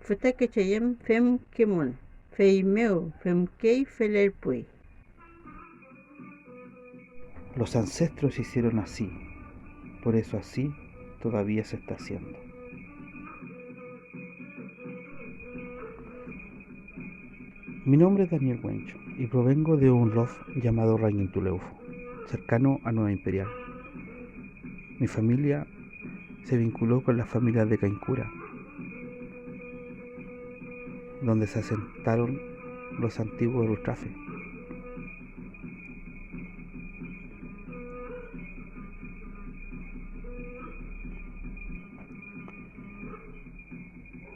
Futake chayem fem kemun, feimeu femkei felerpui. Los ancestros hicieron así, por eso así todavía se está haciendo. Mi nombre es Daniel Huencho y provengo de un loft llamado Rañintuleufo, cercano a Nueva Imperial. Mi familia se vinculó con la familia de Caincura, donde se asentaron los antiguos Rutrafe.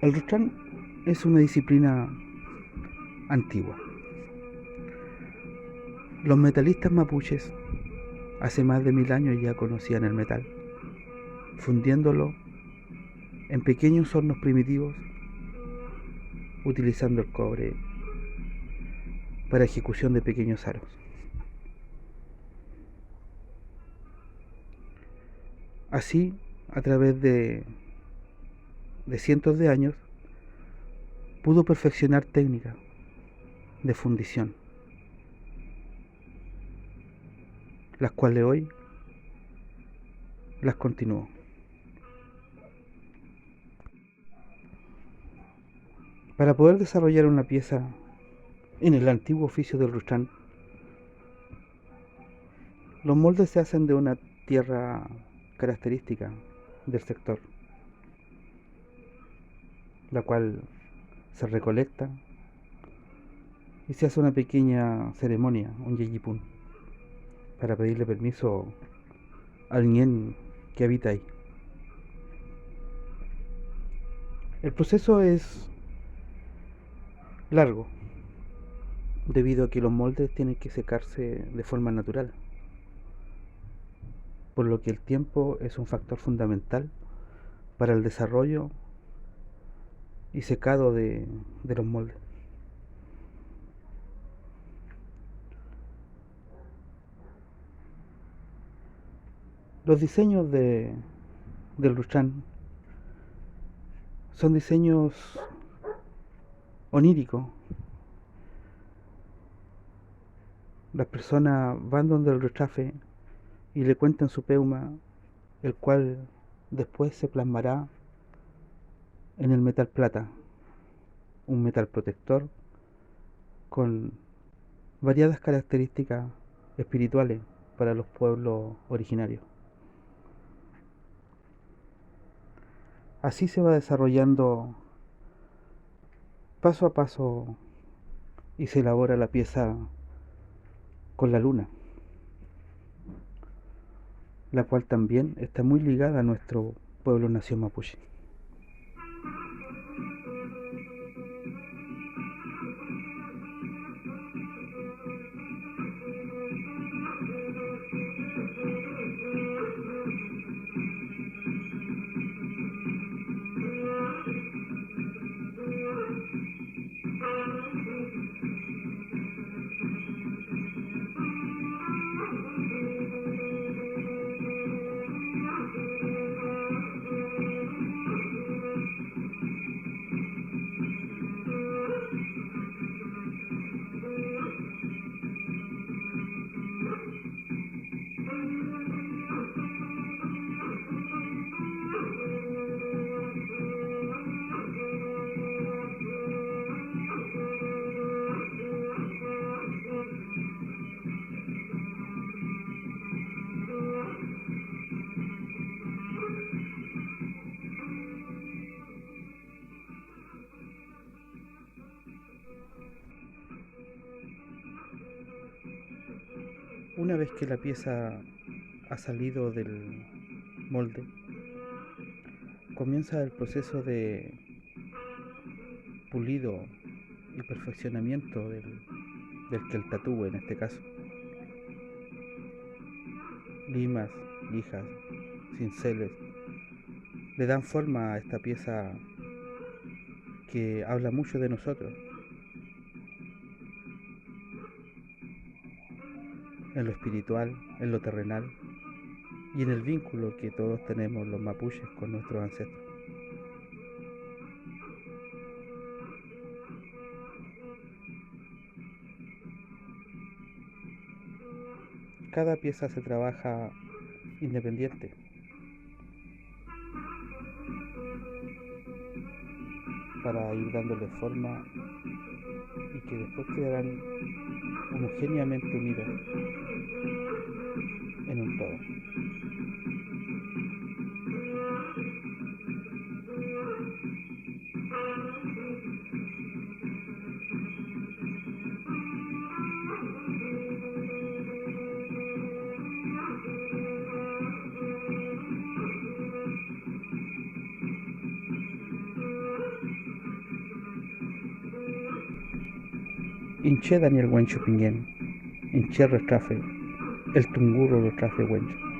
El Rutrán es una disciplina antigua. Los metalistas mapuches hace más de 1000 años ya conocían el metal, fundiéndolo en pequeños hornos primitivos, utilizando el cobre para ejecución de pequeños aros. Así, a través de cientos de años, pudo perfeccionar técnicas de fundición, las cuales hoy las continúo. Para poder desarrollar una pieza en el antiguo oficio del Rutrán, los moldes se hacen de una tierra característica del sector, la cual se recolecta y se hace una pequeña ceremonia, un yeyipún, para pedirle permiso al ñen que habita ahí. El proceso es largo, debido a que los moldes tienen que secarse de forma natural, por lo que el tiempo es un factor fundamental para el desarrollo y secado de los moldes. Los diseños del Rutrán son diseños oníricos. Las personas van donde el Rutrafe y le cuentan su peuma, el cual después se plasmará en el metal plata, un metal protector con variadas características espirituales para los pueblos originarios. Así se va desarrollando paso a paso y se elabora la pieza con la luna, la cual también está muy ligada a nuestro pueblo nación mapuche. Una vez que la pieza ha salido del molde, comienza el proceso de pulido y perfeccionamiento del que el tatú en este caso. Limas, lijas, cinceles le dan forma a esta pieza que habla mucho de nosotros, en lo espiritual, en lo terrenal y en el vínculo que todos tenemos los mapuches con nuestros ancestros. Cada pieza se trabaja independiente para ir dándole forma y que después quedarán homogéneamente unidas en un todo. Inche Daniel Huencho Pinguén, Inche Restrafe, el Tungurro Restrafe Huencho.